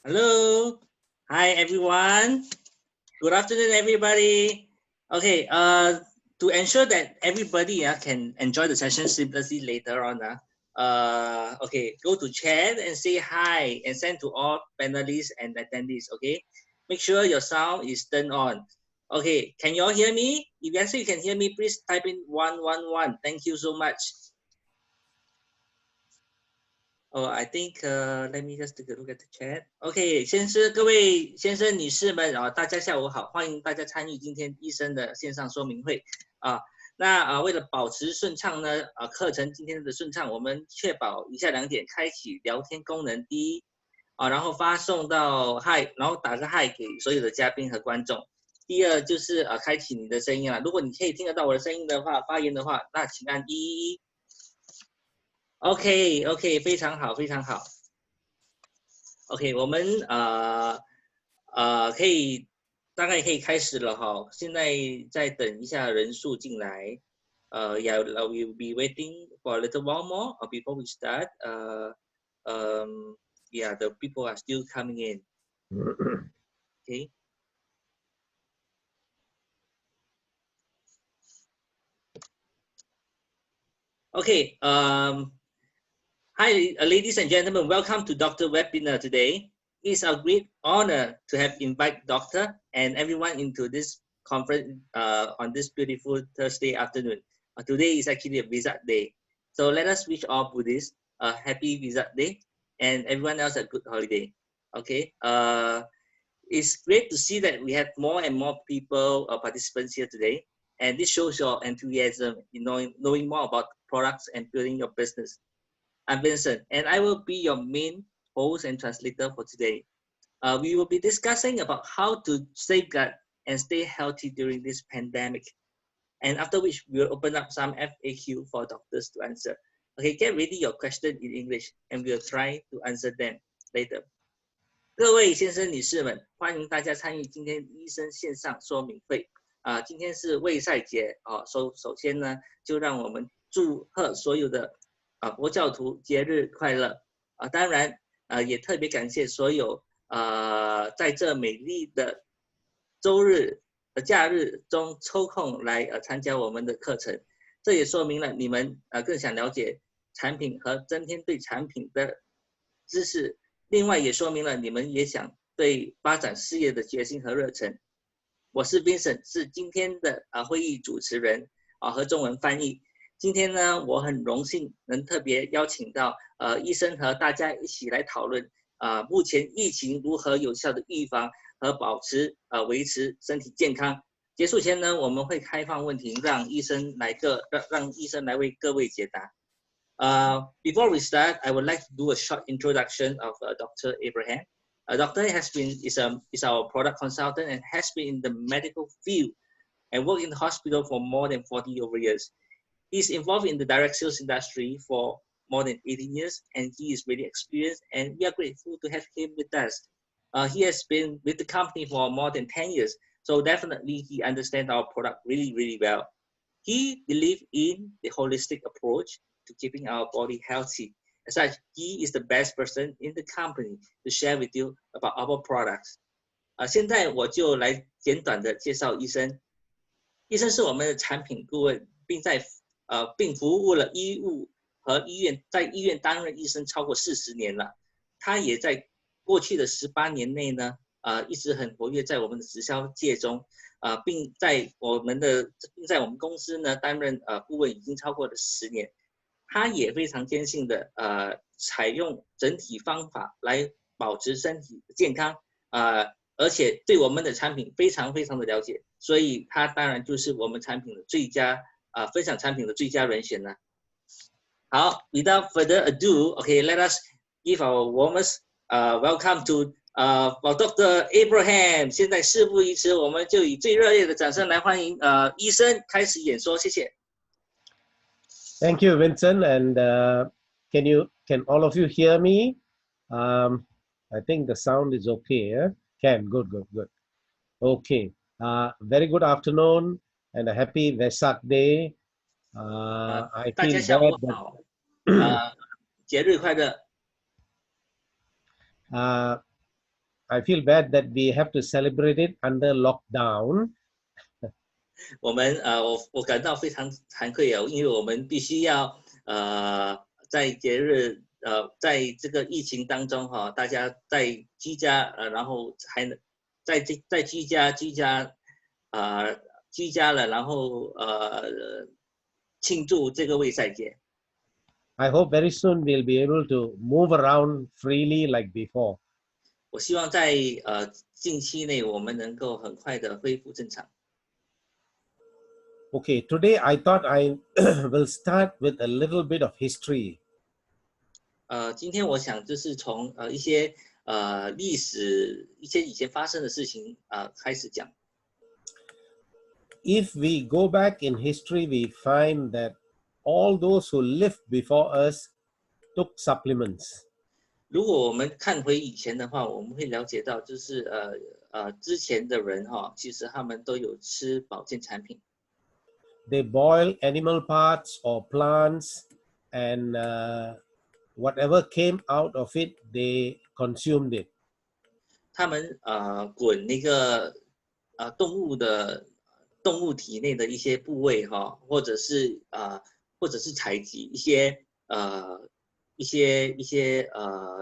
Hello. Hi, everyone. Good afternoon, everybody. Okay, to ensure that everybody can enjoy the session seamlessly later on, okay, go to chat and say hi and send to all panelists and attendees, okay? Make sure your sound is turned on. Okay, can you all hear me? If you answer you can hear me, please type in 111. Thank you so much. Oh, I think let me just take a look at the chat. OK， 各位先生、女士们大家下午好，欢迎大家参与今天医生的线上说明会啊。那为了保持顺畅呢，课程今天的顺畅，我们确保以下2点：开启聊天功能，第一然后发送到 Hi， 然后打个 Hi 给所有的嘉宾和观众。第二就是开启你的声音如果你可以听得到我的声音的话，发言的话，那请按111。OK， 非常好，非常好。OK， 我们大概可以开始了哈。现在再等一下人数进来。Yeah, we'll be waiting for a little while more before we start. Yeah, the people are still coming in. Okay. Okay. Hi, ladies and gentlemen. Welcome to Dr. Webinar today. It's a great honor to have invited Doctor and everyone into this conference on this beautiful Thursday afternoon. Today is actually a Vesak Day. So let us wish all Buddhists a happy Vesak Day and everyone else a good holiday. Okay. It's great to see that we have more and more people, participants here today. And this shows your enthusiasm in knowing more about products and building your business. I'm Vincent, and I will be your main host and translator for today. We will be discussing about how to safeguard and stay healthy during this pandemic. And after which, we will open up some FAQ for doctors to answer. Okay, get ready your question in English, and we'll try to answer them later. 各位先生、女士们，欢迎大家参与今天医生线上说明会。今天是卫赛节首先呢，就让我们祝贺所有的佛教徒节日快乐当然也特别感谢所有在这美丽的周日假日中抽空来参加我们的课程，这也说明了你们更想了解产品和增添对产品的知识，另外也说明了你们也想对发展事业的决心和热忱。我是 Vincent， 是今天的会议主持人和中文翻译。今天呢，我很荣幸能特别邀请到医生和大家一起来讨论目前疫情如何有效的预防和保持维持身体健康。结束前呢，我们会开放问题，让医生来为各位解答。Before we start, I would like to do a short introduction of Dr. Abraham. Doctor is our product consultant and has been in the medical field and worked in the hospital for more than 40 over years. He's involved in the direct sales industry for more than 18 years, and he is really experienced, and we are grateful to have him with us. He has been with the company for more than 10 years, so definitely he understands our product really, really well. He believes in the holistic approach to keeping our body healthy. As such, he is the best person in the company to share with you about our products. 现在我就来简短的介绍医生。医生是我们的产品顾问，并服务了医务和医院，在医院担任医生超过40年了。他也在过去的18年内呢，一直很活跃在我们的直销界中，并在我们公司呢担任顾问已经超过了10年。他也非常坚信的采用整体方法来保持身体健康，而且对我们的产品非常非常的了解，所以他当然就是我们产品的最佳分享产品的最佳人选了。好 ，without further ado, okay, let us give our warmest welcome to Dr. Abraham. 现在事不宜迟，我们就以最热烈的掌声来欢迎医生开始演说，谢谢。Thank you, Vincent. And can all of you hear me? I think the sound is okay. Yeah? Can. Good. Okay. Very good afternoon and a happy Vesak Day. I feel glad that 节日快乐。I feel bad that we have to celebrate it under lockdown. 我感到非常惭愧啊，因为我们必须要在节日在这个疫情当中哈，大家在居家然后还能在居家了，然后庆祝这个卫赛节。I hope very soon we'll be able to move around freely like before. 我希望在近期内我们能够很快的恢复正常。Okay, today I thought I will start with a little bit of history. 今天我想就是从一些历史一些以前发生的事情开始讲。If we go back in history, we find that all those who lived before us took supplements. 如果我们看回以前的话，我们会了解到，就是之前的人其实他们都有吃保健产品。They boil animal parts or plants, and whatever came out of it, they consumed it. 他们滚那个动物体内的一些部位或者是采集一些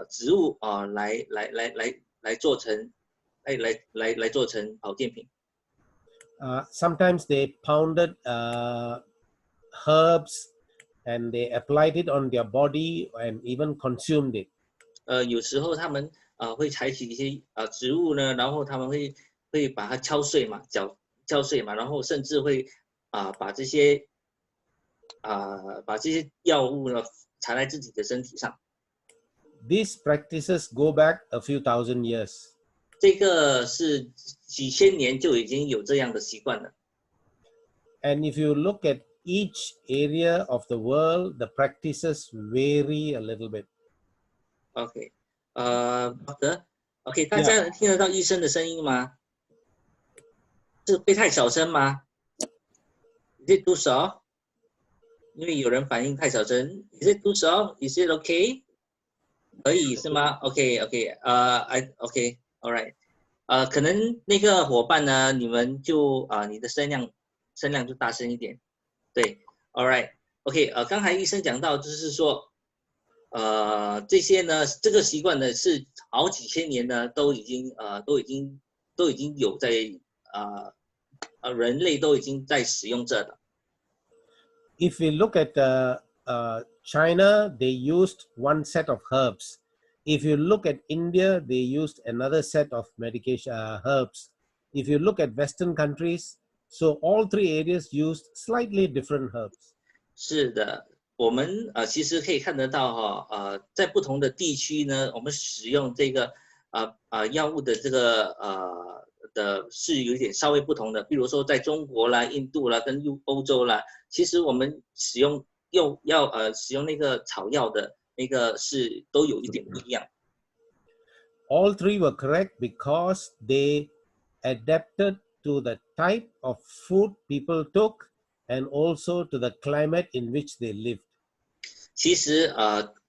植物来做成保健品。Sometimes they pounded herbs and they applied it on their body and even consumed it. 有时候他们会采取一些植物呢，然后他们会把它敲碎嘛，敲碎嘛，然后甚至会把这些药物呢插在自己的身体上。These practices go back a few thousand years. 这个是几千年就已经有这样的习惯了。And if you look at each area of the world, the practices vary a little bit. OK， 好的 ，OK， 大家能听得到医生的声音吗？是会太小声吗 ？Is it too soft？ 因为有人反应太小声。Is it too soft? Is it okay？ 可以是吗 ？OK， OK，All right。可能那个伙伴呢，你们就你的声量就大声一点。对 ，All right，OK， 刚才医生讲到就是说。这些呢，这个习惯呢是好几千年呢都已经有在人类都已经在使用这的。If we look at China, they used one set of herbs. If you look at India, they used another set of medication herbs. If you look at Western countries, so all three areas used slightly different herbs. 是的。我们其实可以看得到在不同的地区呢，我们使用这个药物的这个是有点稍微不同的。比如说在中国啦、印度啦、跟欧洲啦，其实我们使用那个草药的那个是都有一点不一样。All three were correct because they adapted to the type of food people took and also to the climate in which they lived. 其实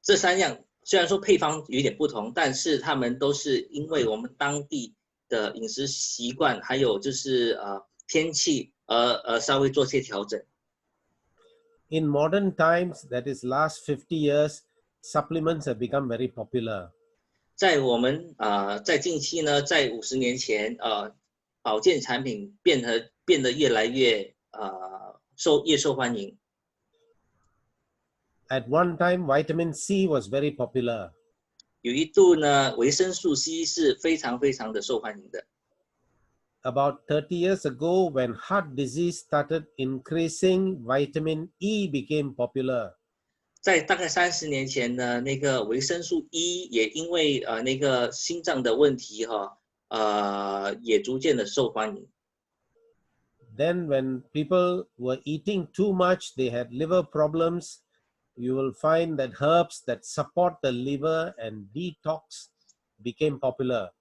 这三样虽然说配方有点不同，但是他们都是因为我们当地的饮食习惯，还有就是天气稍微做些调整。In modern times, that is last 50 years, supplements have become very popular. 在我们在近期呢，在50年前保健产品变得越来越受欢迎。At one time, vitamin C was very popular. 有一度呢，维生素 C 是非常的受欢迎的。About 30 years ago, when heart disease started increasing, vitamin E became popular. 在大概30年前呢，那个维生素 E 也因为那个心脏的问题也逐渐的受欢迎。Then when people were eating too much, they had liver problems. You will find that herbs that support the liver and detox became popular.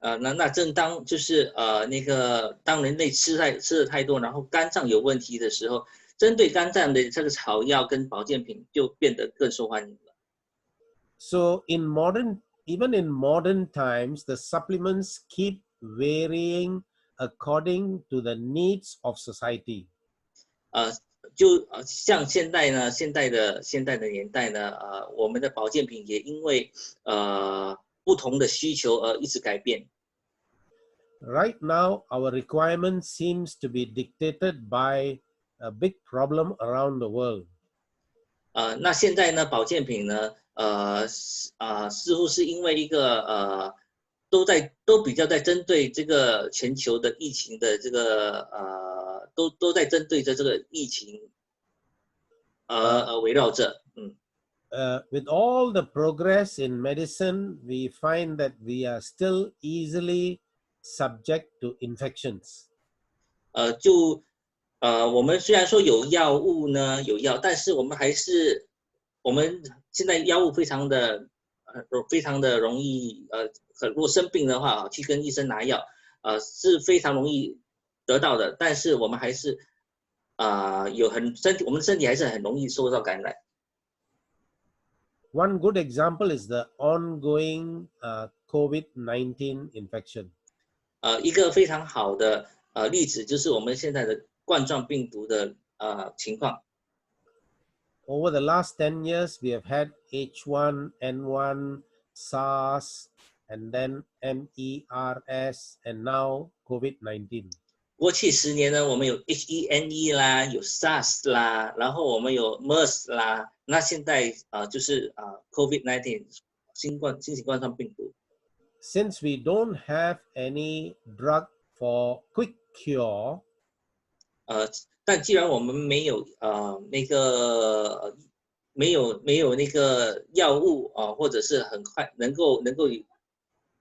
那正当就是那个当人类吃的太多，然后肝脏有问题的时候，针对肝脏的这个草药跟保健品就变得更受欢迎了。So in modern even in modern times, the supplements keep varying according to the needs of society. 像现在呢，现在的年代呢，我们的保健品也因为不同的需求而一直改变。Right now, our requirement seems to be dictated by a big problem around the world. 那现在呢，保健品呢，似乎是因为一个都比较在针对这个全球的疫情的这个都在针对着这个疫情围绕着。With all the progress in medicine, we find that we are still easily subject to infections. 我们虽然说有药物呢，有药，但是我们现在药物非常的容易，如果生病的话去跟医生拿药，是非常容易得到的，但是我们还是我们身体还是很容易受到感染。One good example is the ongoing COVID-19 infection. 一个非常好的例子就是我们现在的冠状病毒的情况。Over the last 10 years, we have had H1N1, SARS, and then MERS, and now COVID-19. 过去10年呢，我们有 H1N1 啦，有 SARS 啦，然后我们有 MERS 啦，那现在就是COVID-19 新型冠状病毒。Since we don't have any drug for quick cure, 但既然我们没有那个药物或者是很快能够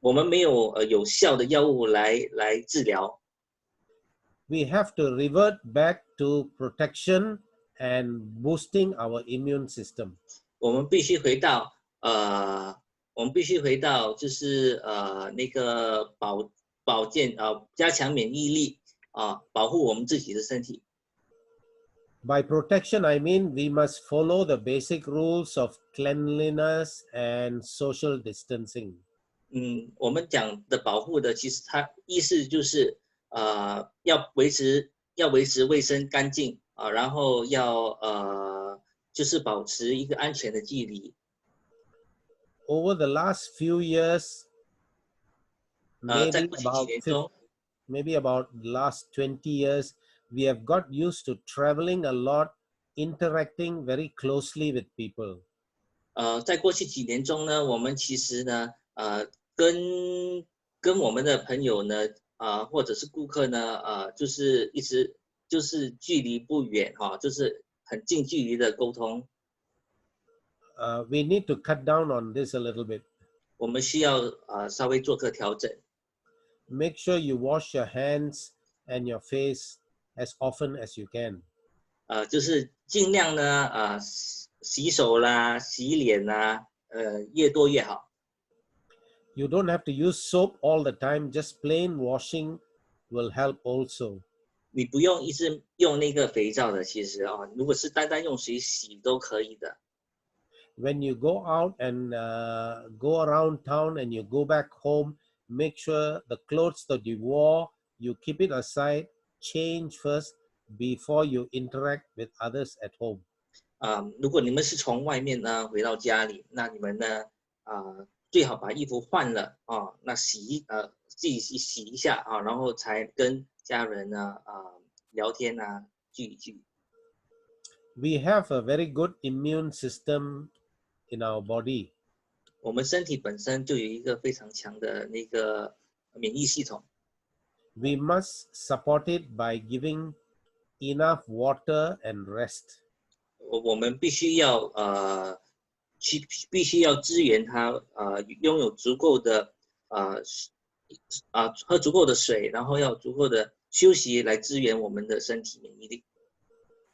我们没有有效的药物来治疗。we have to revert back to protection and boosting our immune system. 我们必须回到就是那个保健加强免疫力保护我们自己的身体。By protection, I mean we must follow the basic rules of cleanliness and social distancing. 我们讲的保护的，其实它意思就是要维持卫生干净然后就是保持一个安全的距离。Over the last few years, 在过去几年中 maybe about the last 20 years, we have got used to traveling a lot, interacting very closely with people. 在过去几年中呢，我们其实呢跟我们的朋友呢或者是顾客呢就是一直就是距离不远就是很近距离的沟通。We need to cut down on this a little bit. 我们需要稍微做个调整。Make sure you wash your hands and your face as often as you can. 就是尽量呢洗手啦、洗脸啦，越多越好。You don't have to use soap all the time. Just plain washing will help also. 你不用一直用那个肥皂的，其实如果是单单用水洗都可以的。When you go out and go around town and you go back home, make sure the clothes that you wore, you keep it aside, change first before you interact with others at home. 如果你们是从外面呢回到家里，那你们呢最好把衣服换了那自己洗一下然后才跟家人呢聊天聚一聚。We have a very good immune system in our body. 我们身体本身就有一个非常强的那个免疫系统。We must support it by giving enough water and rest. 我们必须要支援它拥有足够的喝足够的水，然后要足够的休息来支援我们的身体免疫力。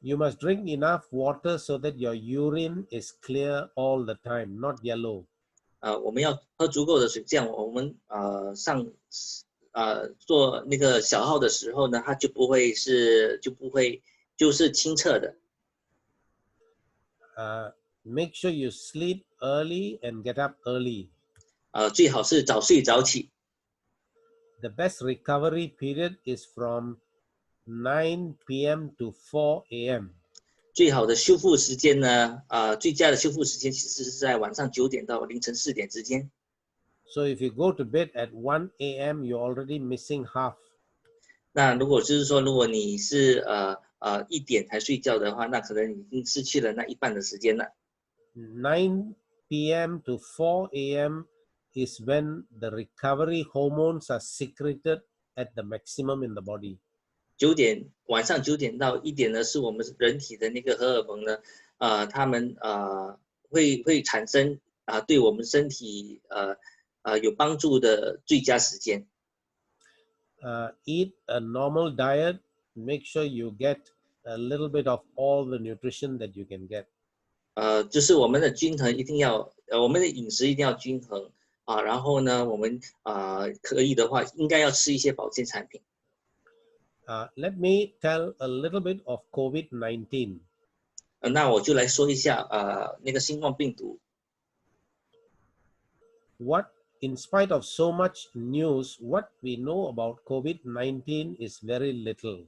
You must drink enough water so that your urine is clear all the time, not yellow. 我们要喝足够的水，这样我们做那个小号的时候呢，它就是清澈的。Make sure you sleep early and get up early. 最好是早睡早起。The best recovery period is from 9 p.m. to 4 a.m. 最好的修复时间呢，最佳的修复时间其实是在晚上9点到凌晨4点之间。So if you go to bed at 1 a.m., you're already missing half. 那如果就是说，如果你是1点才睡觉的话，那可能已经失去了那一半的时间了。9 p.m. to 4 a.m. is when the recovery hormones are secreted at the maximum in the body. 晚上9点到1点呢，是我们人体的那个荷尔蒙呢，它们会产生对我们身体有帮助的最佳时间。Eat a normal diet. Make sure you get a little bit of all the nutrition that you can get. 就是我们的均衡一定要，我们的饮食一定要均衡然后呢，我们可以的话，应该要吃一些保健产品。Let me tell a little bit of COVID-19. 那我就来说一下那个新冠病毒。In spite of so much news, what we know about COVID-19 is very little.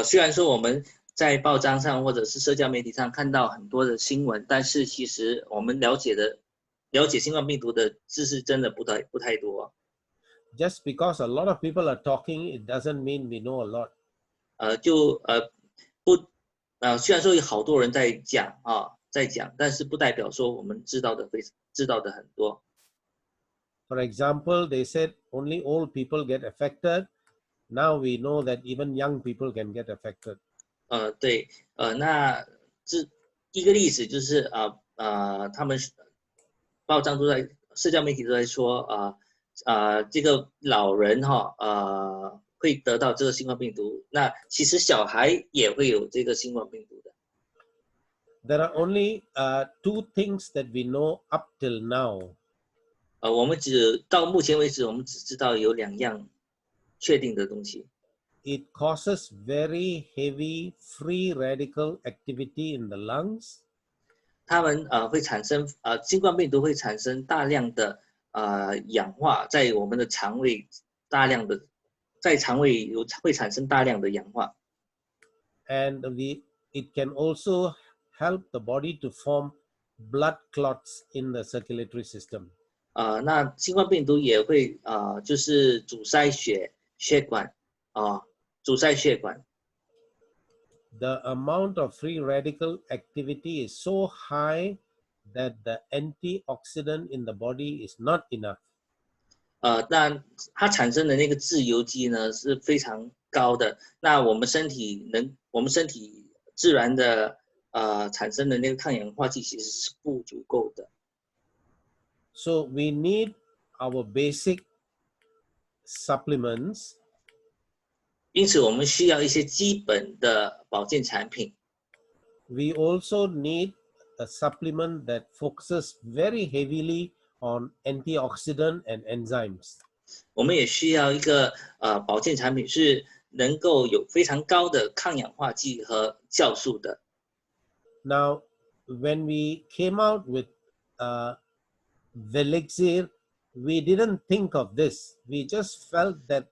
虽然说我们在报章上或者是社交媒体上看到很多的新闻，但是其实我们了解新冠病毒的知识真的不太多。Just because a lot of people are talking, it doesn't mean we know a lot. 虽然说有好多人在讲但是不代表说我们知道的很多。For example, they said only old people get affected. Now we know that even young people can get affected. 对，那这一个例子就是他们报章都在社交媒体都在说这个老人会得到这个新冠病毒，那其实小孩也会有这个新冠病毒的。There are only 2 things that we know up till now. 我们到目前为止，我们只知道有2样确定的东西。It causes very heavy free radical activity in the lungs. 它们会产生新冠病毒会产生大量的氧化，在我们的肠胃会产生大量的氧化。And it can also help the body to form blood clots in the circulatory system. 那新冠病毒也会就是阻塞血管。The amount of free radical activity is so high that the antioxidant in the body is not enough. 那它产生的那个自由基呢是非常高的，那我们身体自然的产生的那个抗氧化剂其实是不足够的。So we need our basic supplements. 因此我们需要一些基本的保健产品。We also need a supplement that focuses very heavily on antioxidant and enzymes. 我们也需要一个保健产品是能够有非常高的抗氧化剂和酵素的。Now, when we came out with Velixir, we didn't think of this. We just felt that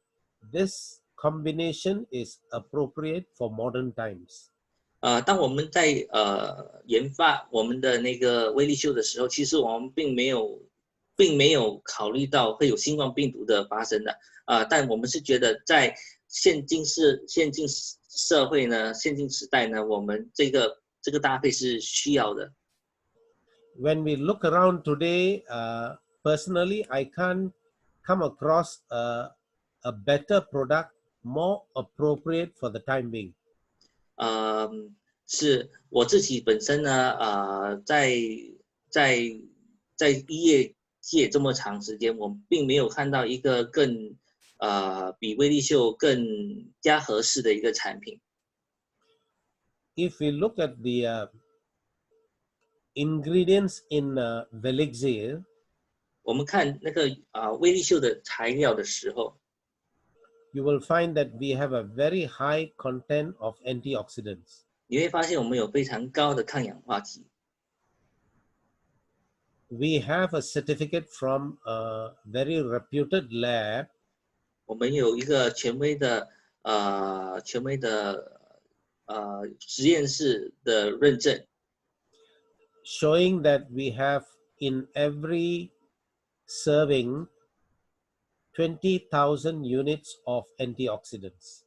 this combination is appropriate for modern times. 当我们在研发我们的那个威力秀的时候，其实我们并没有考虑到会有新冠病毒的发生的但我们是觉得在现今社会呢，现今时代呢，我们这个搭配是需要的。When we look around today, personally, I can't come across a better product more appropriate for the time being. 是我自己本身呢，在医业界这么长时间，我并没有看到一个比威力秀更加合适的一个产品。If we look at the ingredients in Velixir, 我们看那个威力秀的材料的时候， you will find that we have a very high content of antioxidants. 你会发现我们有非常高的抗氧化剂。we have a certificate from a very reputed lab 我们有一个权威的实验室的认证， showing that we have in every serving 20,000 units of antioxidants.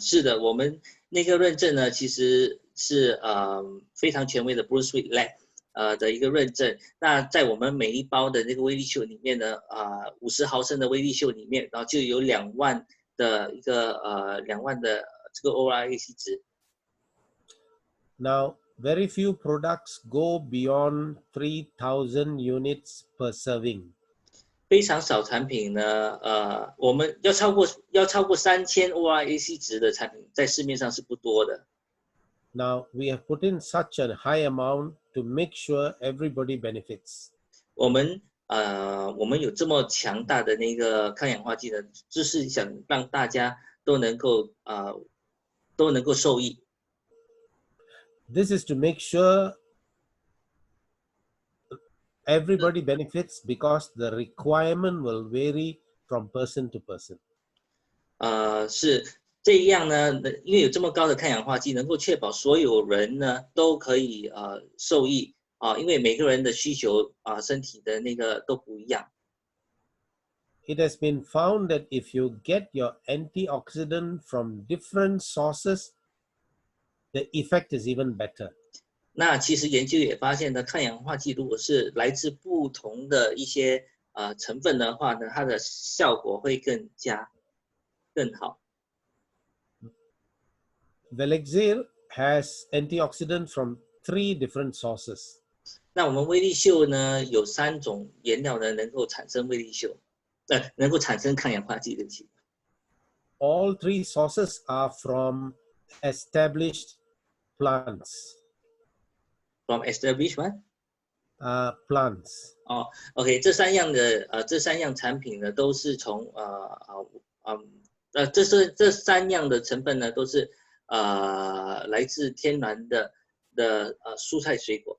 是的，我们那个认证呢，其实是非常权威的 Bruce Sweet Lab 的一个认证。那在我们每一包的那个威力秀里面呢，50毫升的威力秀里面，然后就有2万的一个2万的这个 ORAC 值。Now, very few products go beyond 3,000 units per serving. 非常少产品呢，我们要超过3000 ORAC 值的产品，在市面上是不多的。Now, we have put in such a high amount to make sure everybody benefits. 我们有这么强大的那个抗氧化剂呢，就是想让大家都能够受益。This is to make sure everybody benefits because the requirement will vary from person to person. 是这样呢，因为有这么高的抗氧化剂，能够确保所有人呢都可以受益因为每个人的需求身体的那个都不一样。It has been found that if you get your antioxidant from different sources, the effect is even better. 那其实研究也发现呢，抗氧化剂如果是来自不同的一些成分的话呢，它的效果会更好。Velexir has antioxidants from 3 different sources. 那我们威力秀呢，有3种原料呢能够产生威力秀，能够产生抗氧化剂的剂。All 3 sources are from established plants. From established one? Plants. OK， 这3样产品呢，都是从这3样的成分呢，都是来自天然的蔬菜水果。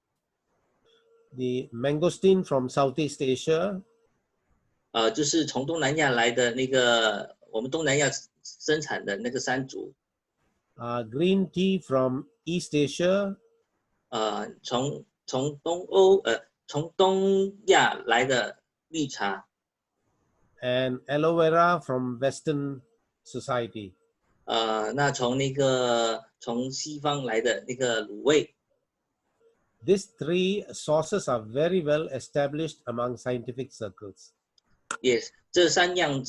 The mangosteen from Southeast Asia. 就是从东南亚来的那个，我们东南亚生产的那个山竹。Green tea from East Asia. 从东亚来的绿茶。And aloe vera from Western society. 那从西方来的那个卤味。These 3 sources are very well established among scientific circles. Yes， 这3样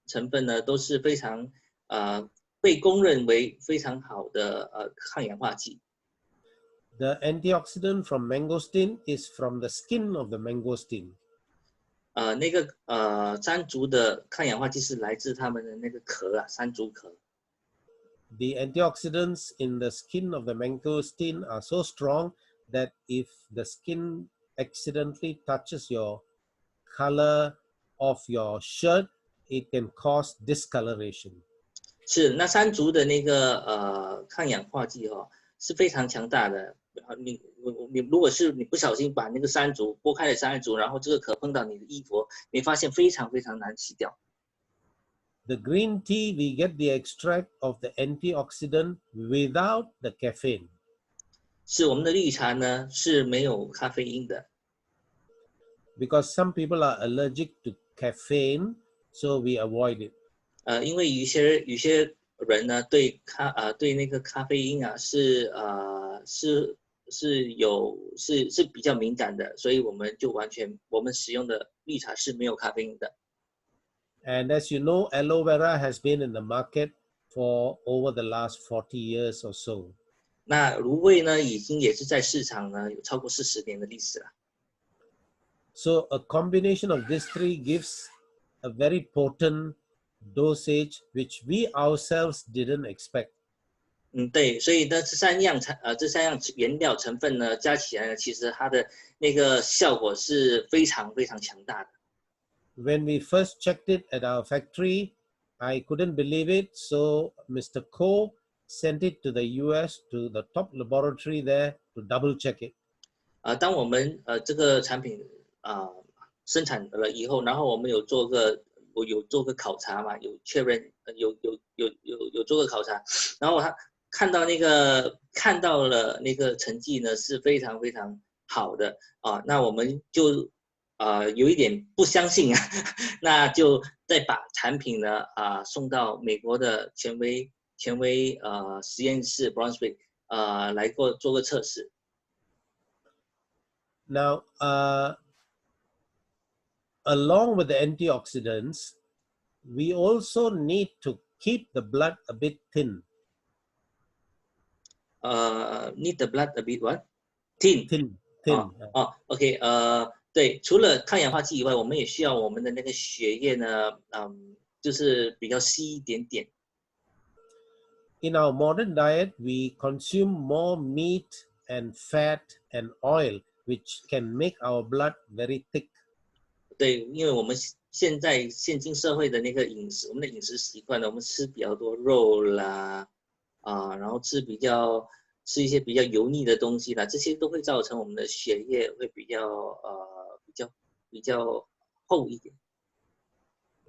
成分呢，都是非常被公认为非常好的抗氧化剂。The antioxidant from mangosteen is from the skin of the mangosteen. 那个山竹的抗氧化剂是来自它们的那个壳山竹壳。The antioxidants in the skin of the mangosteen are so strong that if the skin accidentally touches your color of your shirt, it can cause discoloration. 是，那山竹的那个抗氧化剂是非常强大的。你如果是你不小心把那个山竹剥开了山竹，然后这个壳碰到你的衣服，你发现非常非常难洗掉。The green tea, we get the extract of the antioxidant without the caffeine. 是我们的绿茶呢是没有咖啡因的。Because some people are allergic to caffeine, so we avoid it. 因为有些人呢对那个咖啡因是比较敏感的，所以我们使用的绿茶是没有咖啡因的。And as you know, aloe vera has been in the market for over the last 40 years or so. 那芦荟呢，也是在市场呢有超过40年的历史了。So a combination of these 3 gives a very potent dosage which we ourselves didn't expect. 对，所以呢，这三样原料成分呢，加起来呢，其实它的那个效果是非常非常强大的。When we first checked it at our factory, I couldn't believe it. So Mr. Ko sent it to the US to the top laboratory there to double check it. 当我们这个产品生产了以后，然后我有做个考察嘛，有确认有做个考察，然后他看到了那个成绩呢是非常非常好的那我们就有一点不相信啊，那就再把产品呢送到美国的权威实验室 Brunswick 来做个测试。Now, along with the antioxidants, we also need to keep the blood a bit thin. Need the blood a bit what? Thin. Thin. OK，对，除了抗氧化剂以外，我们也需要我们的那个血液呢，就是比较稀一点点。In our modern diet, we consume more meat and fat and oil, which can make our blood very thick. 对，因为我们现今社会的那个饮食，我们的饮食习惯呢，我们吃比较多肉啦，然后吃一些比较油腻的东西啦，这些都会造成我们的血液会比较厚一点。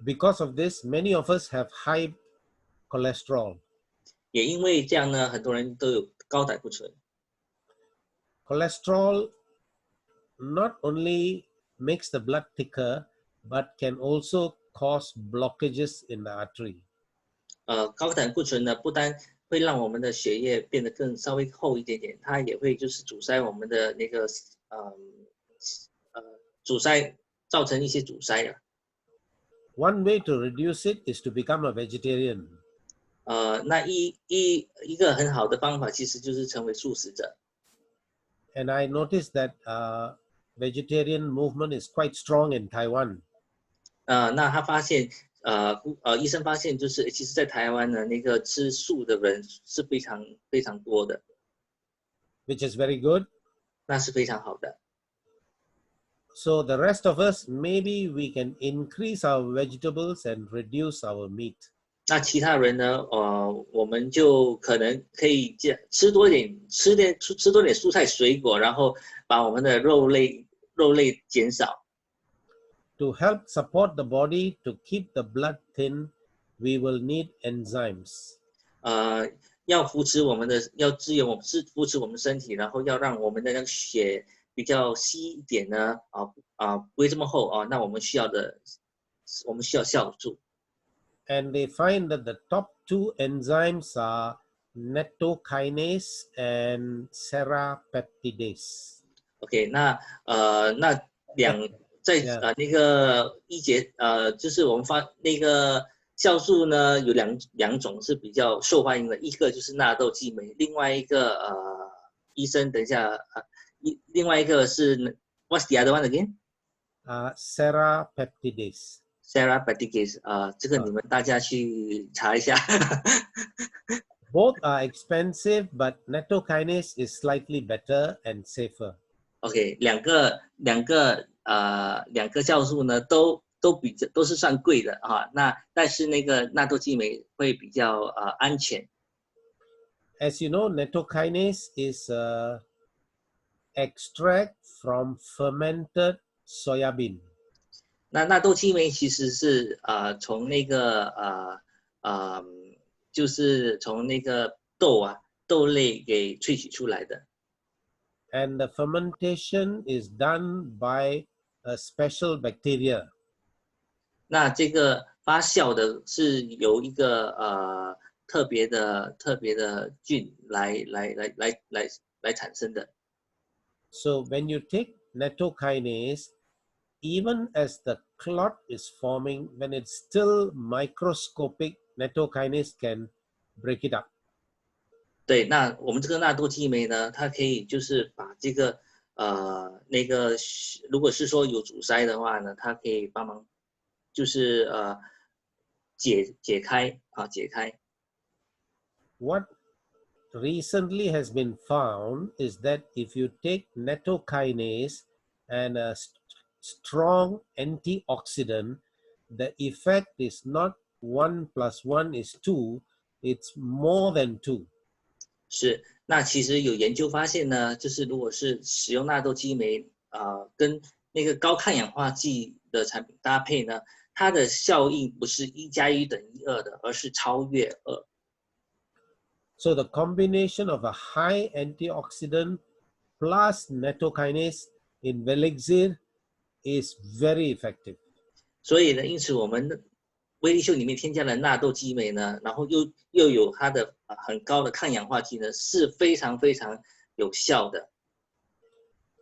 Because of this, many of us have high cholesterol. 也因为这样呢，很多人都有高胆固醇。Cholesterol not only makes the blood thicker, but can also cause blockages in the artery. 高胆固醇呢，不单会让我们的血液变得稍微厚一点点，它也会就是阻塞我们的那个阻塞，造成一些阻塞啊。One way to reduce it is to become a vegetarian. 那一个很好的方法，其实就是成为素食者。And I noticed that vegetarian movement is quite strong in Taiwan. 那他发现，医生发现，就是其实，在台湾呢，那个吃素的人是非常非常多的。Which is very good. 那是非常好的。So the rest of us, maybe we can increase our vegetables and reduce our meat. 那其他人呢？我们就可能可以吃多点蔬菜水果，然后把我们的肉类减少。To help support the body to keep the blood thin, we will need enzymes. 要扶持我们身体，然后要让我们的那个血比较稀一点呢，不会这么厚那我们需要酵素。And they find that the top two enzymes are nattokinase and serrapeptidase. OK，那在那个就是我们那个酵素呢，有两种是比较受欢迎的，一个就是纳豆激酶，另外一个医生等一下另外一个是 What's the other one again？ Serrapeptidase. Serrapeptidase 这个你们大家去查一下。Both are expensive, but nattokinase is slightly better and safer. OK， 两个酵素呢都是算贵的但是那个纳豆激酶会比较安全。As you know, nattokinase is extract from fermented soybean. 那纳豆激酶其实是从那个就是从那个豆类给萃取出来的。And the fermentation is done by a special bacteria. 那这个发酵的是由一个特别的菌来产生的。So when you take nattokinase, even as the clot is forming, when it's still microscopic, nattokinase can break it up. 对，那我们这个纳豆激酶呢，它可以就是把这个那个，如果是说有阻塞的话呢，它可以帮忙就是解开。What recently has been found is that if you take nattokinase and a strong antioxidant, the effect is not 1 + 1 is 2, it's more than 2. 是，那其实有研究发现呢，就是如果是使用纳豆激酶跟那个高抗氧化剂的产品搭配呢，它的效应不是1+1等于2的，而是超越2。So the combination of a high antioxidant plus nattokinase in Velixir is very effective. 所以呢，因此我们威力秀里面添加了纳豆激酶呢，然后又有它的很高的抗氧化剂呢，是非常非常有效的。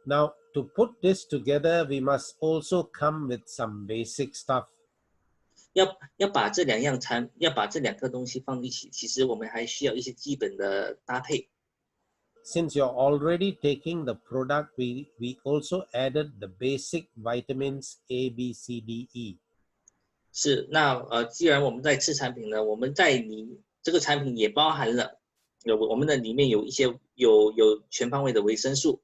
Now, to put this together, we must also come with some basic stuff. 要把这两个东西放一起，其实我们还需要一些基本的搭配。Since you're already taking the product, we also added the basic vitamins A, B, C, D, E. 是，那既然我们在吃产品呢，我们在这个产品也包含了我们的里面有一些有全方位的维生素。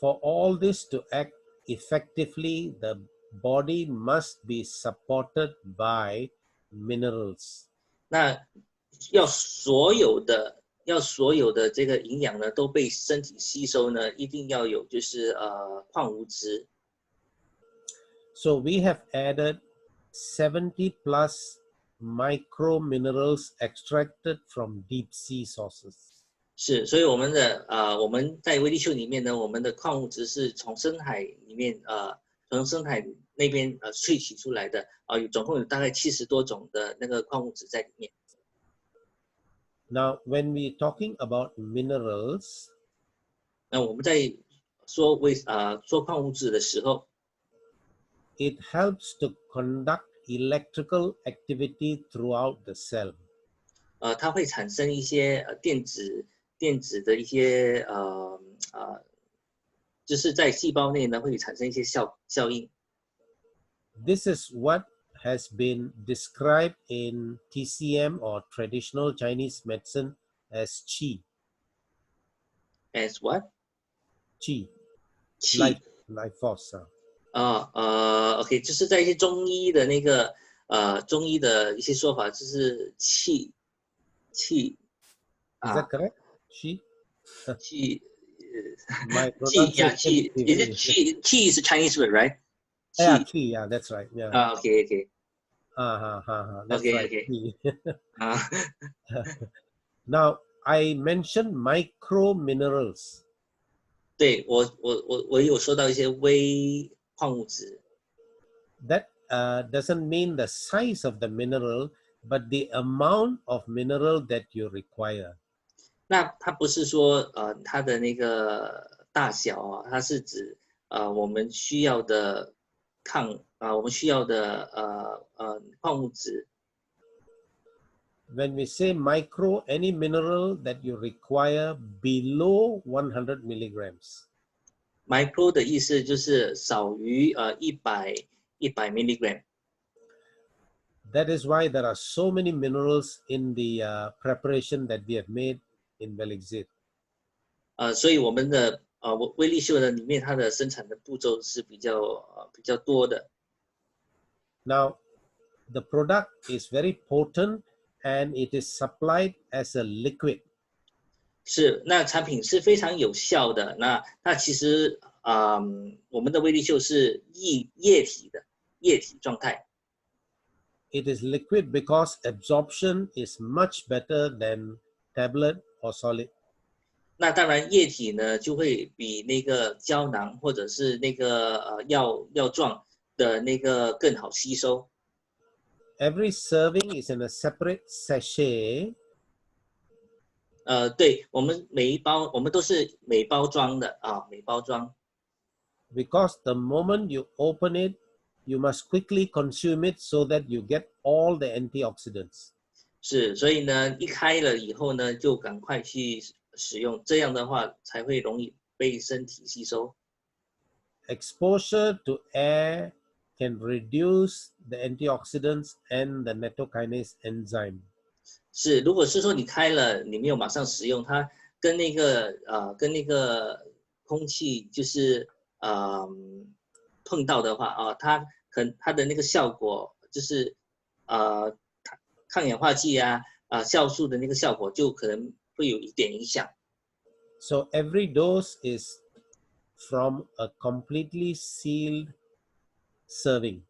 For all this to act effectively, the body must be supported by minerals. 那要所有的这个营养呢都被身体吸收呢，一定要有就是矿物质。So we have added 70 plus micro minerals extracted from deep sea sources. 是，所以我们在微粒秀里面呢，我们的矿物质是从深海里面从深海那边萃取出来的总共有大概70多种的那个矿物质在里面。Now, when we're talking about minerals, 那我们在说矿物质的时候， it helps to conduct electrical activity throughout the cell. 它会产生一些电子的一些就是在细胞内呢会产生一些效应。This is what has been described in TCM or traditional Chinese medicine as qi. As what? Qi, 气 life force. OK， 就是在一些中医的那个中医的一些说法，就是气 Is that correct? Qi? 气 My 气 yeah pronunciation 气 is it 气 is a Chinese word right? Yeah, 气 qi, yeah, that's right. Yeah. OK That's OK right. OK Qi. 啊 Now, I mentioned micro minerals. 对我有说到一些微矿物质。That doesn't mean the size of the mineral, but the amount of mineral that you require. 那它不是说它的那个大小它是指我们需要的我们需要的矿物质。When we say micro, any mineral that you require below 100 milligrams. Micro 的意思就是少于100 milligram。 That is why there are so many minerals in the preparation that we have made in Velixir. 所以我们的微粒秀呢里面它的生产的步骤是比较多的。 Now, the product is very potent and it is supplied as a liquid. 是，那产品是非常有效的。那它其实我们的微粒秀是液体状态。 It is liquid because absorption is much better than tablet or solid. 那当然液体呢就会比那个胶囊或者是那个药状的那个更好吸收。 Every serving is in a separate sachet. 对，我们都是每包装的每包装。 Because the moment you open it, you must quickly consume it so that you get all the antioxidants. 是，所以呢一开了以后呢就赶快去使用，这样的话才会容易被身体吸收。 Exposure to air can reduce the antioxidants and the nattokinase enzyme. 是，如果是说你开了，你没有马上使用，它跟那个空气就是碰到的话它的那个效果就是抗氧化剂酵素的那个效果就可能会有一点影响。So every dose is from a completely sealed serving.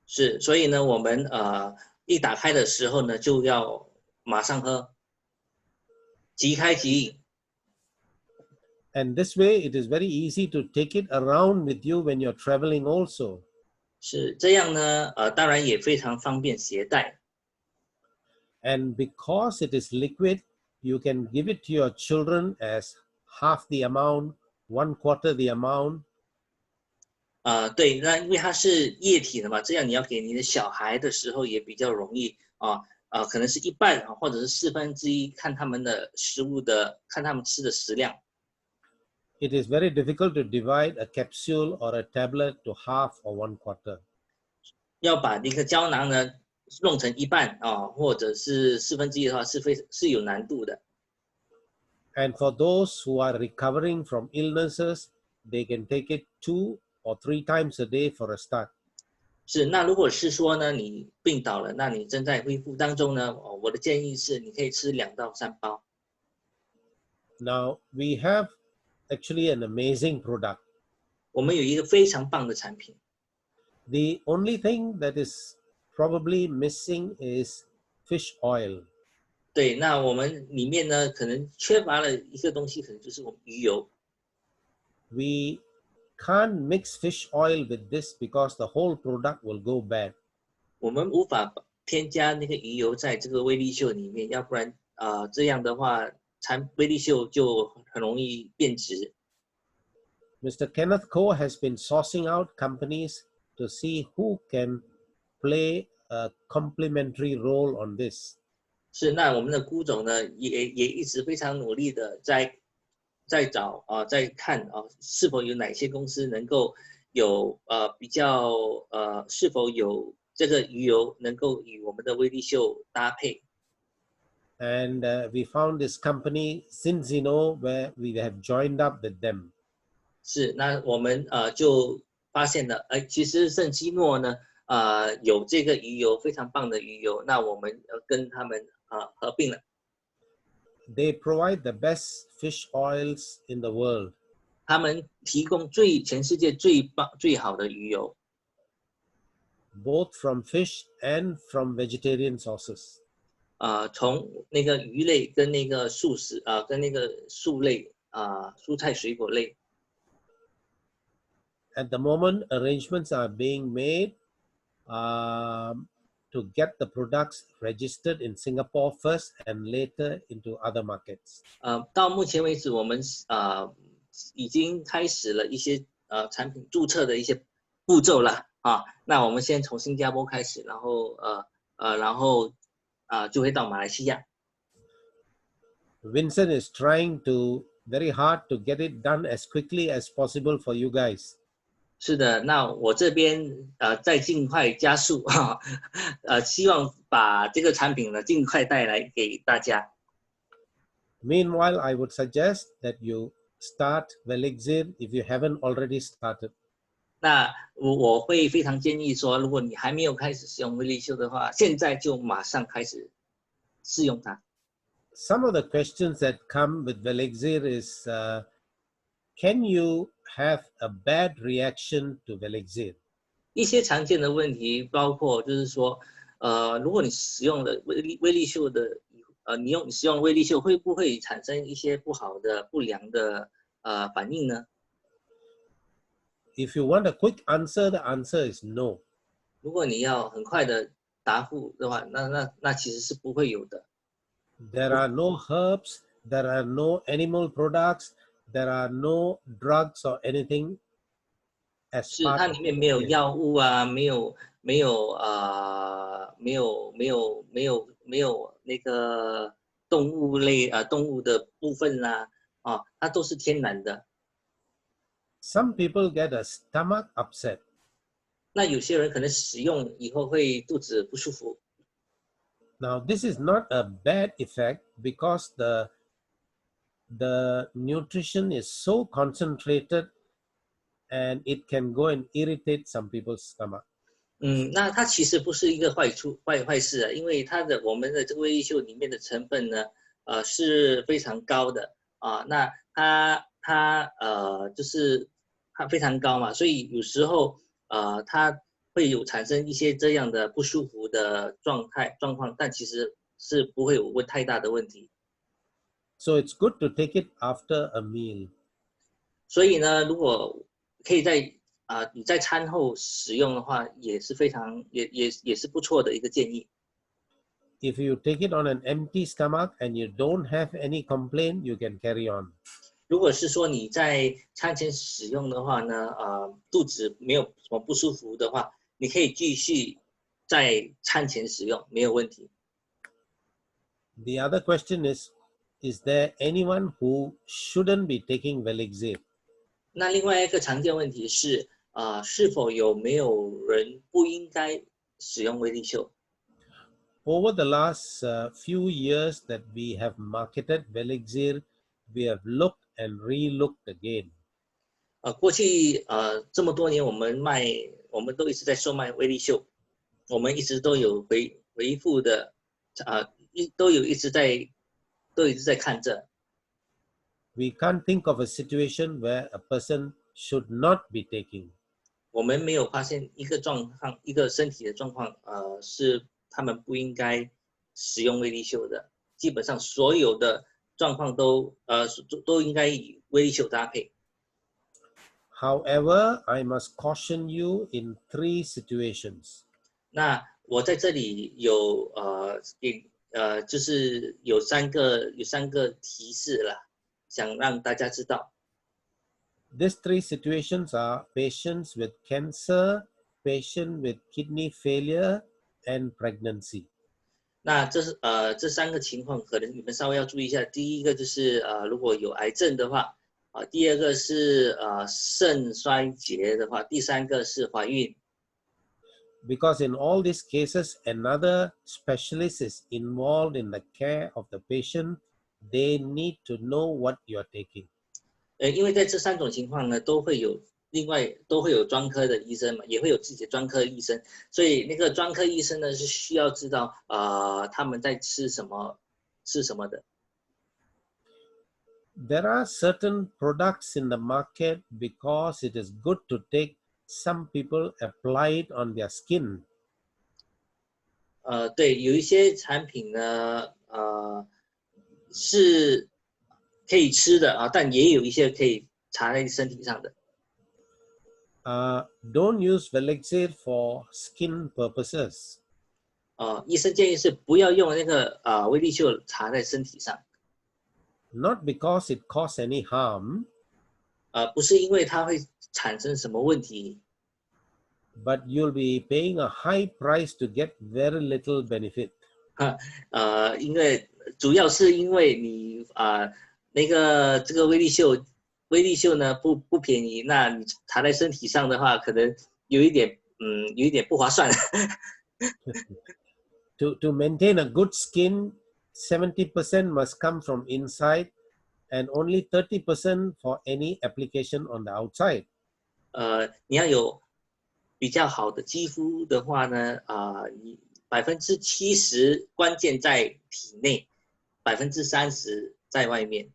是，所以呢，我们一打开的时候呢，就要马上喝，即开即饮。And this way, it is very easy to take it around with you when you're traveling also. 是这样呢，当然也非常方便携带。And because it is liquid, you can give it to your children as half the amount, 1/4 the amount. 对，那因为它是液体的嘛，这样你要给你的小孩的时候也比较容易可能是一半或者是1/4，看他们的食物的，看他们吃的食量。It is very difficult to divide a capsule or a tablet to half or 1/4. 要把一个胶囊呢弄成一半或者是1/4的话，是有难度的。And for those who are recovering from illnesses, they can take it 2 or 3 times a day for a start. 是，那如果是说呢，你病倒了，那你正在恢复当中呢，我的建议是，你可以吃2到3包。Now, we have actually an amazing product. 我们有一个非常棒的产品。The only thing that is probably missing is fish oil. 对，那我们里面呢，可能缺乏了一个东西，可能就是我们鱼油。We can't mix fish oil with this because the whole product will go bad. 我们无法添加那个鱼油在这个威力秀里面，要不然这样的话，威力秀就很容易变质。Mr. Kenneth Ko has been sourcing out companies to see who can play a complementary role on this. 是，那我们的辜总呢，也一直非常努力的在找在看是否有哪些公司能够有比较是否有这个鱼油能够与我们的威力秀搭配。And we found this company Zinzino, where we have joined up with them. 是，那我们就发现了，其实圣基诺呢有这个鱼油非常棒的鱼油，那我们跟他们合并了。They provide the best fish oils in the world. 他们提供全世界最好的鱼油， both from fish and from vegetarian sources. 从那个鱼类跟那个素食跟那个素类蔬菜水果类。At the moment, arrangements are being made to get the products registered in Singapore first and later into other markets. 到目前为止，我们已经开始了一些产品注册的一些步骤了那我们先从新加坡开始，然后就会到马来西亚。Vincent is trying to very hard to get it done as quickly as possible for you guys. 是的，那我这边再尽快加速希望把这个产品呢尽快带来给大家。Meanwhile, I would suggest that you start Velixir if you haven't already started. 那我会非常建议说，如果你还没有开始使用威力秀的话，现在就马上开始试用它。Some of the questions that come with Velixir is, can you have a bad reaction to Velixir? 一些常见的问题包括就是说，如果你使用了威力秀的，你使用威力秀会不会产生一些不好的不良的反应呢？ If you want a quick answer, the answer is no. 如果你要很快的答复的话，那其实是不会有的。There are no herbs, there are no animal products, there are no drugs or anything as 是 part 它 of 里面没有 it. 药物没有那个动物类动物的部分它都是天然的。Some people get a stomach upset. 那有些人可能使用以后会肚子不舒服。Now, this is not a bad effect because the nutrition is so concentrated and it can go and irritate some people's stomach. 那它其实不是一个坏事因为我们的这个威力秀里面的成分呢，是非常高的啊。那就是它非常高嘛，所以有时候它会有产生一些这样的不舒服的状况，但其实是不会有太大的问题。So it's good to take it after a meal. 所以呢，如果可以你在餐后使用的话，也是非常也是不错的一个建议。If you take it on an empty stomach and you don't have any complaint, you can carry on. 如果是说你在餐前使用的话呢，肚子没有什么不舒服的话，你可以继续在餐前使用，没有问题。The other question is there anyone who shouldn't be taking Velixir? 那另外一个常见问题是，是否有没有人不应该使用威力秀？ Over the last few years that we have marketed Velixir, we have looked and re-looked again. 过去这么多年，我们都一直在售卖威力秀，我们一直都有回复的，都一直在看着。We can't think of a situation where a person should not be taking. 我们没有发现一个身体的状况，是他们不应该使用威力秀的。基本上所有的状况都应该以威力秀搭配。However, I must caution you in 3 situations. 那我在这里就是有三个提示了，想让大家知道。These 3 situations are patients with cancer, patient with kidney failure, and pregnancy. 那这三个情况，可能你们稍微要注意一下。第一个就是如果有癌症的话，第二个是肾衰竭的话，第三个是怀孕。Because in all these cases, another specialist is involved in the care of the patient. They need to know what you are taking. 因为在这三种情况呢，都会有专科的医生嘛，也会有自己的专科医生，所以那个专科医生呢是需要知道他们在吃什么的。There are certain products in the market because it is good to take. Some people apply it on their skin. 对，有一些产品呢，是可以吃的但也有一些可以擦在身体上的。Don't use Velixir for skin purposes. 医生建议是不要用那个威力秀擦在身体上。Not because it causes any harm. 不是因为它会产生什么问题。But you'll be paying a high price to get very little benefit. 因为主要是因为你这个威力秀呢不便宜，那你擦在身体上的话，可能有一点不划算。To maintain a good skin, 70% must come from inside, and only 30% for any application on the outside. 你要有比较好的肌肤的话呢70%关键在体内，30%在外面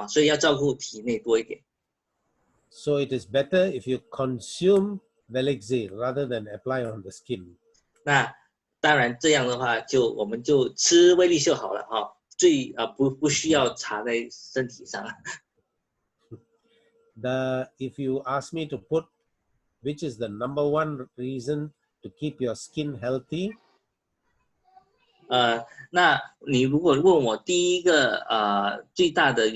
所以要照顾体内多一点。So it is better if you consume Velixir rather than apply on the skin. 那当然这样的话，我们就吃威力秀好了不需要擦在身体上。If you ask me to put which is the number 1 reason to keep your skin healthy? 那你如果问我第一个最大的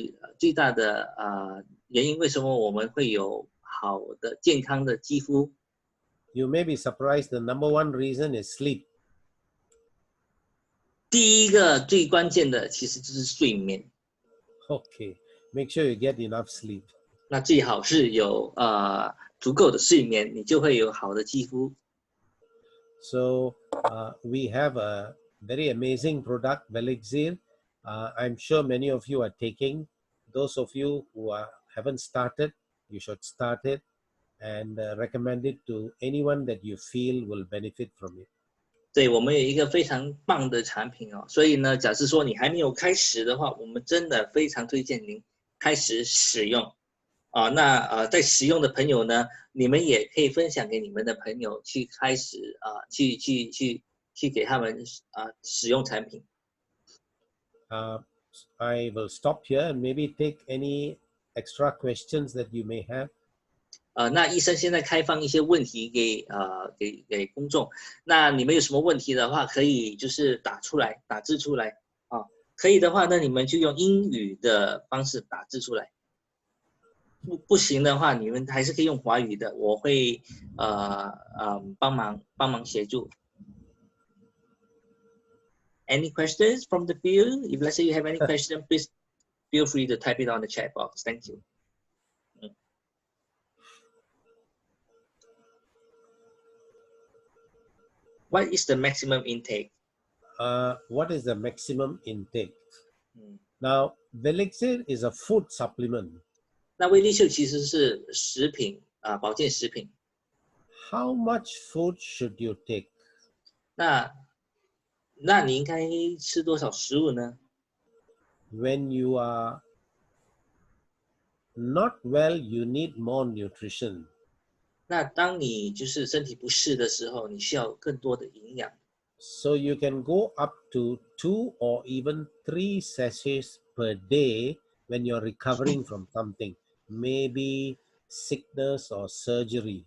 原因，为什么我们会有好的健康的肌肤？ You may be surprised. The number 1 reason is sleep. 第一个最关键的其实就是睡眠。Okay, make sure you get enough sleep. 那最好是有足够的睡眠，你就会有好的肌肤。So we have a very amazing product, Velixir. I'm sure many of you are taking. Those of you who haven't started, you should start it and recommend it to anyone that you feel will benefit from it. 对，我们有一个非常棒的产品哦，所以呢，假设说你还没有开始的话，我们真的非常推荐您开始使用。那在使用的朋友呢，你们也可以分享给你们的朋友，去开始去给他们使用产品。I will stop here and maybe take any extra questions that you may have. 那医生现在开放一些问题给公众，那你们有什么问题的话，可以就是打字出来啊。可以的话呢，你们就用英语的方式打字出来。不行的话，你们还是可以用华语的，我会帮忙协助。Any questions from the field? If let's say you have any question, please feel free to type it on the chat box. Thank you. What is the maximum intake? What is the maximum intake? Now, Velixir is a food supplement. 那威力秀其实是食品保健食品。How much food should you take? 那你应该吃多少食物呢？ When you are not well, you need more nutrition. 那当你就是身体不适的时候，你需要更多的营养。So you can go up to 2 or even 3 sachets per day when you're recovering from something, maybe sickness or surgery.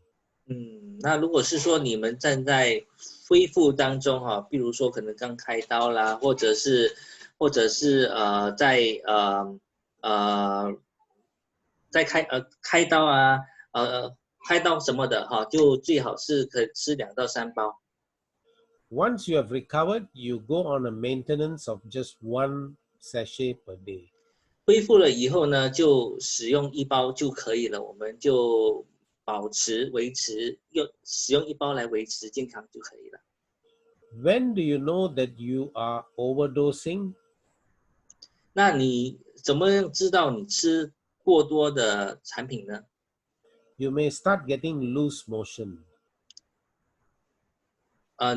那如果是说你们正在恢复当中哈，比如说可能刚开刀啦，或者是在开刀啊，开刀什么的哈，就最好是可以吃2到3包。Once you have recovered, you go on a maintenance of just 1 sachet per day. 恢复了以后呢，就使用1包就可以了，我们就维持使用1包来维持健康就可以了。When do you know that you are overdosing? 那你怎么知道你吃过多的产品呢？ You may start getting loose motion.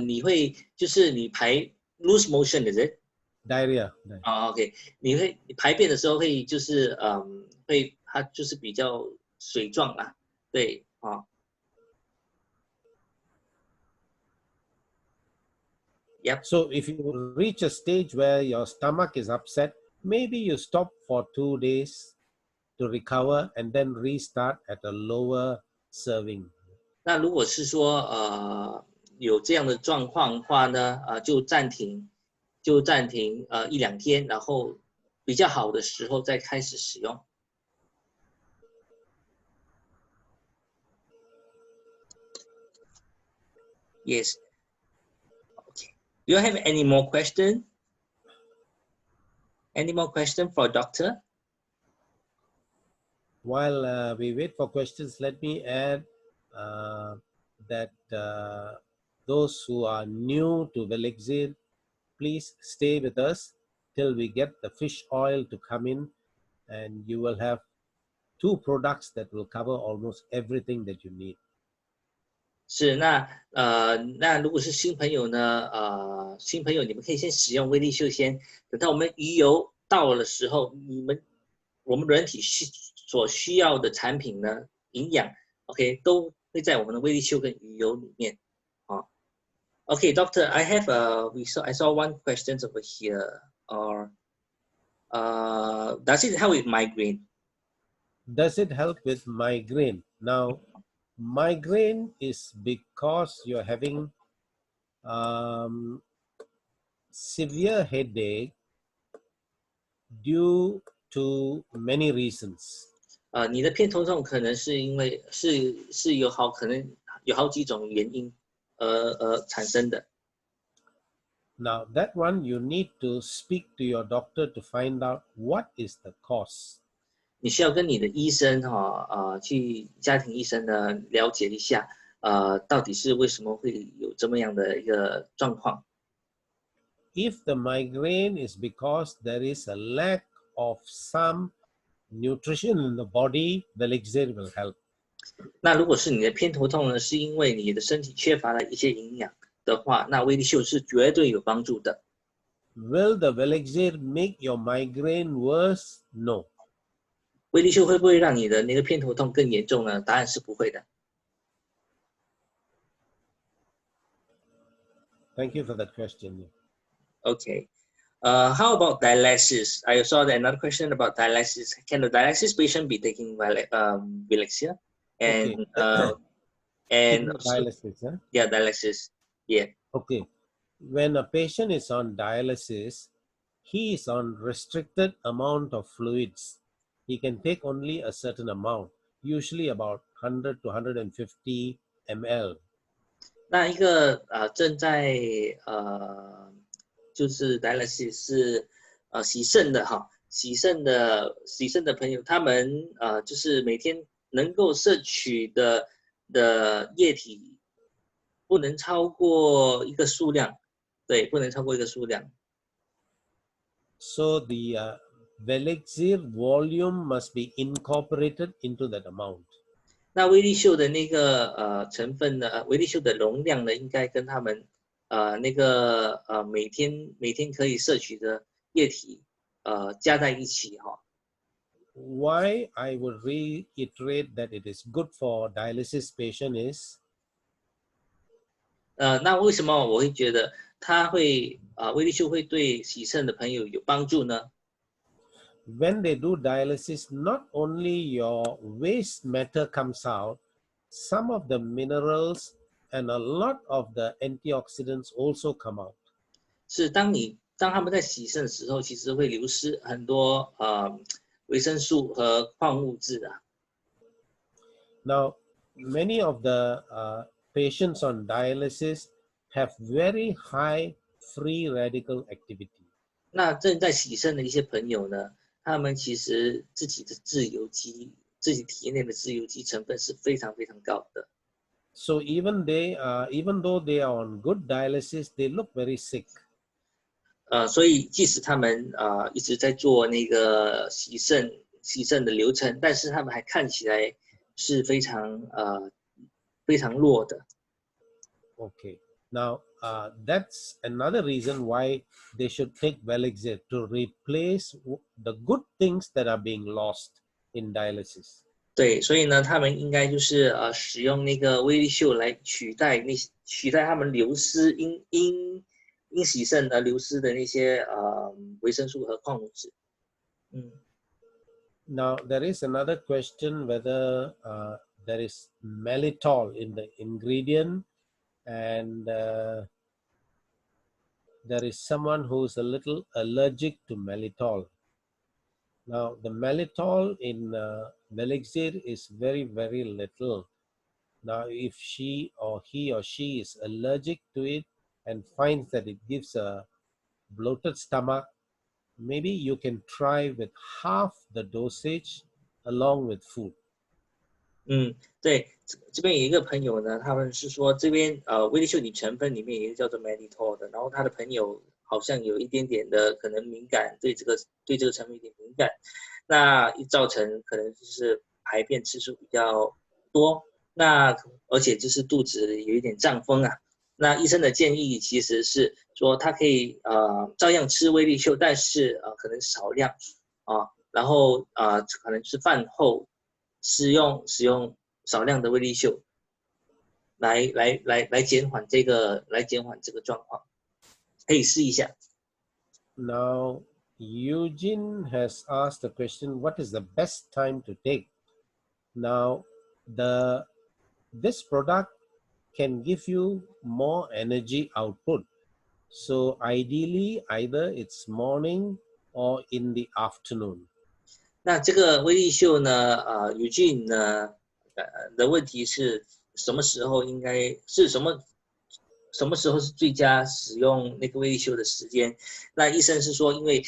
你会就是你lose motion is it? Diarrhea. OK， 你排便的时候会就是它就是比较水状啦，对Yep. So if you reach a stage where your stomach is upset, maybe you stop for 2 days to recover and then restart at a lower serving. 那如果是说有这样的状况的话呢，就暂停1-2天，然后比较好的时候再开始使用。Yes. Okay. Do you have any more question? Any more question for doctor? While we wait for questions, let me add that those who are new to Velixir, please stay with us till we get the fish oil to come in, and you will have 2 products that will cover almost everything that you need. 是，那如果是新朋友呢，新朋友你们可以先使用威力秀先，等到我们鱼油到的时候，我们人体所需要的产品呢，营养 ，OK， 都会在我们的威力秀跟鱼油里面。Okay, doctor, I saw one question over here. Does it help with migraine? Does it help with migraine? Now, migraine is because you're having severe headache due to many reasons. 你的偏头痛可能是因为可能有好几种原因而产生的。Now that one you need to speak to your doctor to find out what is the cause. 你需要跟你的医生去家庭医生呢了解一下，到底是为什么会有这么样的一个状况。If the migraine is because there is a lack of some nutrition in the body, the Velixir will help. 那如果是你的偏头痛呢，是因为你的身体缺乏了一些营养，的话，那威力秀是绝对有帮助的。Will the Velexir make your migraine worse? No. 威力秀会不会让你的那个偏头痛更严重呢？答案是不会的。Thank you for that question. Okay. How about dialysis? I saw another question about dialysis. Can the dialysis patient be taking Velexia? And Okay. and Kidney also, dialysis, huh? yeah, dialysis. Yeah. Okay. When a patient is on dialysis, he is on restricted amount of fluids. He can take only a certain amount, usually about 100 to 150 ml. 那一个正在就是 dialysis 是洗肾的哈，洗肾的朋友，他们就是每天能够摄取的液体不能超过一个数量，对，不能超过一个数量。So the Velexir volume must be incorporated into that amount. 那威力秀的那个成分呢，威力秀的容量呢，应该跟他们那个每天可以摄取的液体加在一起哈。Why I would reiterate that it is good for dialysis patient is 那为什么我会觉得它会威力秀会对洗肾的朋友有帮助呢？ when they do dialysis, not only your waste matter comes out, some of the minerals and a lot of the antioxidants also come out. 是当他们在洗肾的时候，其实会流失很多维生素和矿物质啊。Now, many of the patients on dialysis have very high free radical activity. 那正在洗肾的一些朋友呢，他们其实自己的自由基，自己体内的自由基成分是非常非常高的。So even though they are on good dialysis, they look very sick. 所以即使他们一直在做那个洗肾的流程，但是他们还看起来是非常弱的。Okay. Now that's another reason why they should take Velexir to replace the good things that are being lost in dialysis. 对，所以呢，他们应该就是使用那个威力秀来取代他们流失因洗肾而流失的那些维生素和矿物质。Now there is another question whether there is malitol in the ingredient, and there is someone who is a little allergic to malitol. Now the malitol in Velexir is very, very little. Now if he or she is allergic to it and finds that it gives a bloated stomach, maybe you can try with half the dosage along with food. 对，这边有一个朋友呢，他们是说这边威力秀里成分里面有一个叫做 malitol 的，然后他的朋友好像有一点点的可能敏感，对这个成分有点敏感，那造成可能就是排便次数比较多，那而且就是肚子有一点胀风啊。那医生的建议其实是说，他可以照样吃威力秀，但是可能少量然后可能是饭后使用少量的威力秀，来减缓这个状况，可以试一下。Now, Eugene has asked a question: what is the best time to take? Now, this product can give you more energy output. So ideally, either it's morning or in the afternoon. 那这个威力秀呢，Eugene 呢的问题是什么时候应该是什么时候是最佳使用那个威力秀的时间？那医生是说，因为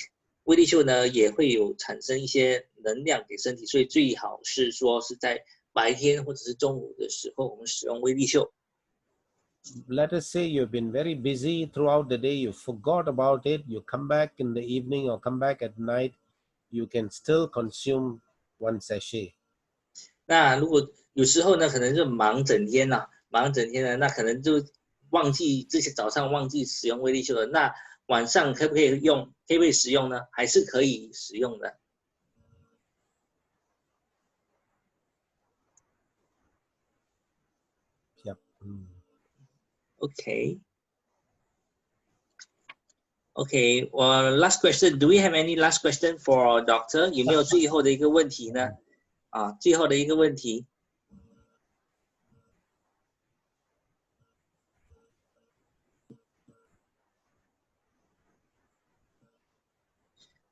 威力秀呢也会有产生一些能量给身体，所以最好是说是在白天或者是中午的时候我们使用威力秀。Let us say you've been very busy throughout the day, you forgot about it, you come back in the evening or come back at night, you can still consume one sachet. 那如果有时候呢，可能就忙整天呢，那可能就之前早上忘记使用威力秀的，那晚上可不可以用？可不可以使用呢？还是可以使用的？ Yep. Okay. Okay. Well, last question. Do we have any last question for doctor? 有没有最后的一个问题呢？最后的一个问题。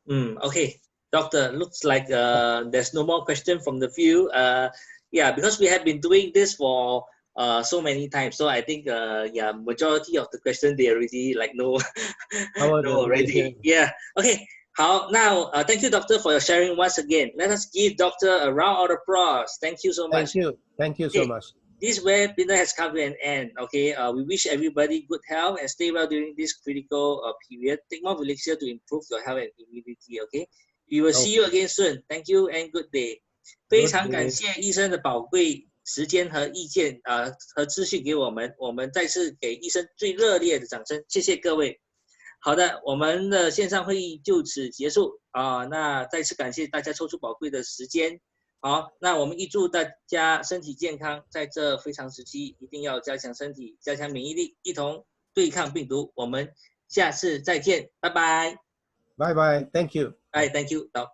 Okay, doctor. Looks like there's no more question from the view. Yeah, because we have been doing this for so many times, so I think yeah, majority of the question they already like know already. Yeah. Okay. 好，那thank you, doctor, for your sharing once again. Let us give doctor a round of applause. Thank you so much. Thank you so much. This webinar has come to an end. Okay, we wish everybody good health and stay well during this critical period. Take more elixir to improve your health and immunity. Okay, we will see you again soon. Thank you and good day. 非常感谢医生的宝贵时间和意见和资讯给我们，我们再次给医生最热烈的掌声，谢谢各位。好的，我们的线上会议就此结束那再次感谢大家抽出宝贵的时间。好，那我们预祝大家身体健康，在这非常时期一定要加强身体，加强免疫力，一同对抗病毒。我们下次再见，拜拜。Bye bye. Thank you. Bye, thank you, Doc.